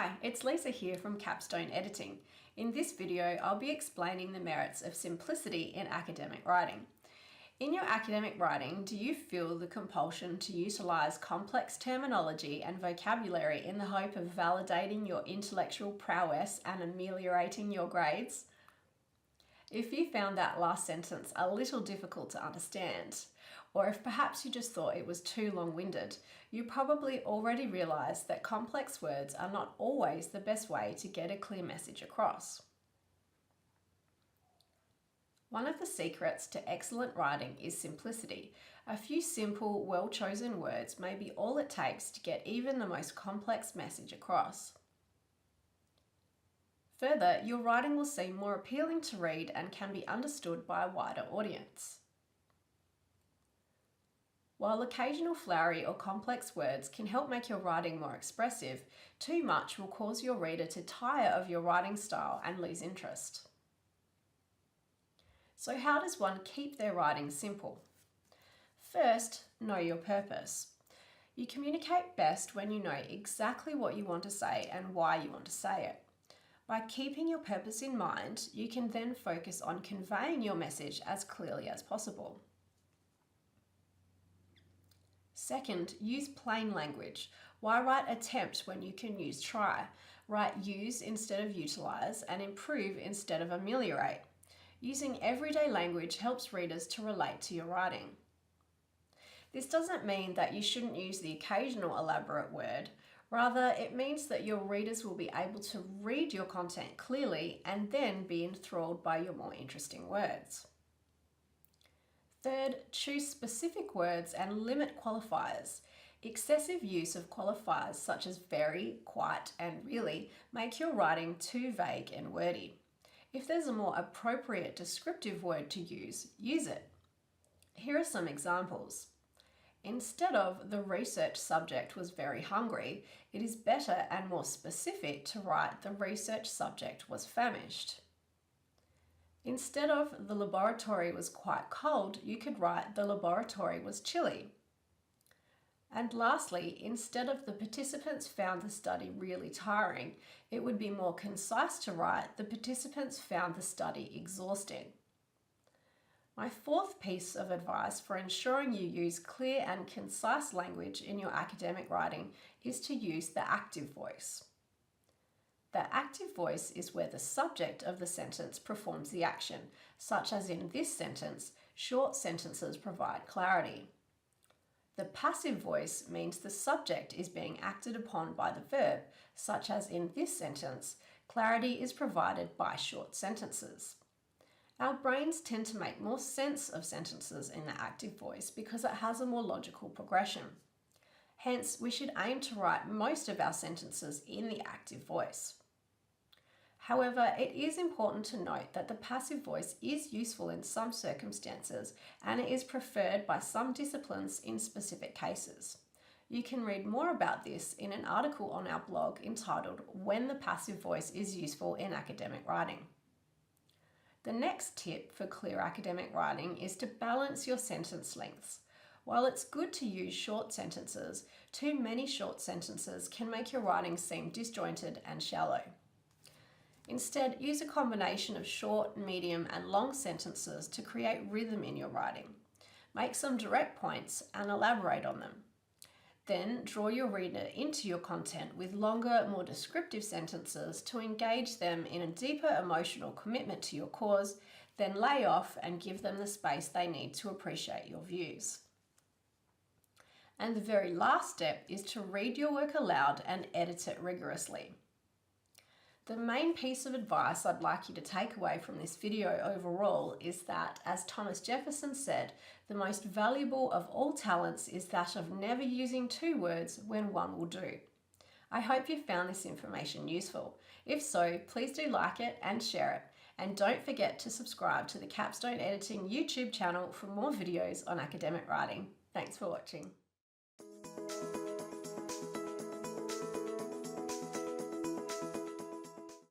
Hi, it's Lisa here from Capstone Editing. In this video, I'll be explaining the merits of simplicity in academic writing. In your academic writing, do you feel the compulsion to utilise complex terminology and vocabulary in the hope of validating your intellectual prowess and ameliorating your grades? If you found that last sentence a little difficult to understand, or if perhaps you just thought it was too long-winded, you probably already realise that complex words are not always the best way to get a clear message across. One of the secrets to excellent writing is simplicity. A few simple, well-chosen words may be all it takes to get even the most complex message across. Further, your writing will seem more appealing to read and can be understood by a wider audience. While occasional flowery or complex words can help make your writing more expressive, too much will cause your reader to tire of your writing style and lose interest. So how does one keep their writing simple? First, know your purpose. You communicate best when you know exactly what you want to say and why you want to say it. By keeping your purpose in mind, you can then focus on conveying your message as clearly as possible. Second, use plain language. Why write attempt when you can use try? Write use instead of utilise and improve instead of ameliorate. Using everyday language helps readers to relate to your writing. This doesn't mean that you shouldn't use the occasional elaborate word. Rather, it means that your readers will be able to read your content clearly and then be enthralled by your more interesting words. Third, choose specific words and limit qualifiers. Excessive use of qualifiers such as very, quite, and really make your writing too vague and wordy. If there's a more appropriate descriptive word to use, use it. Here are some examples. Instead of the research subject was very hungry, it is better and more specific to write the research subject was famished. Instead of the laboratory was quite cold, you could write the laboratory was chilly. And lastly, instead of the participants found the study really tiring, it would be more concise to write the participants found the study exhausting. My fourth piece of advice for ensuring you use clear and concise language in your academic writing is to use the active voice. The active voice is where the subject of the sentence performs the action, such as in this sentence, short sentences provide clarity. The passive voice means the subject is being acted upon by the verb, such as in this sentence, clarity is provided by short sentences. Our brains tend to make more sense of sentences in the active voice because it has a more logical progression. Hence, we should aim to write most of our sentences in the active voice. However, it is important to note that the passive voice is useful in some circumstances and it is preferred by some disciplines in specific cases. You can read more about this in an article on our blog entitled "When the Passive Voice is Useful in Academic Writing." The next tip for clear academic writing is to balance your sentence lengths. While it's good to use short sentences, too many short sentences can make your writing seem disjointed and shallow. Instead, use a combination of short, medium, and long sentences to create rhythm in your writing. Make some direct points and elaborate on them. Then draw your reader into your content with longer, more descriptive sentences to engage them in a deeper emotional commitment to your cause, then lay off and give them the space they need to appreciate your views. And the very last step is to read your work aloud and edit it rigorously. The main piece of advice I'd like you to take away from this video overall is that, as Thomas Jefferson said, the most valuable of all talents is that of never using two words when one will do. I hope you found this information useful. If so, please do like it and share it. And don't forget to subscribe to the Capstone Editing YouTube channel for more videos on academic writing. Thanks for watching.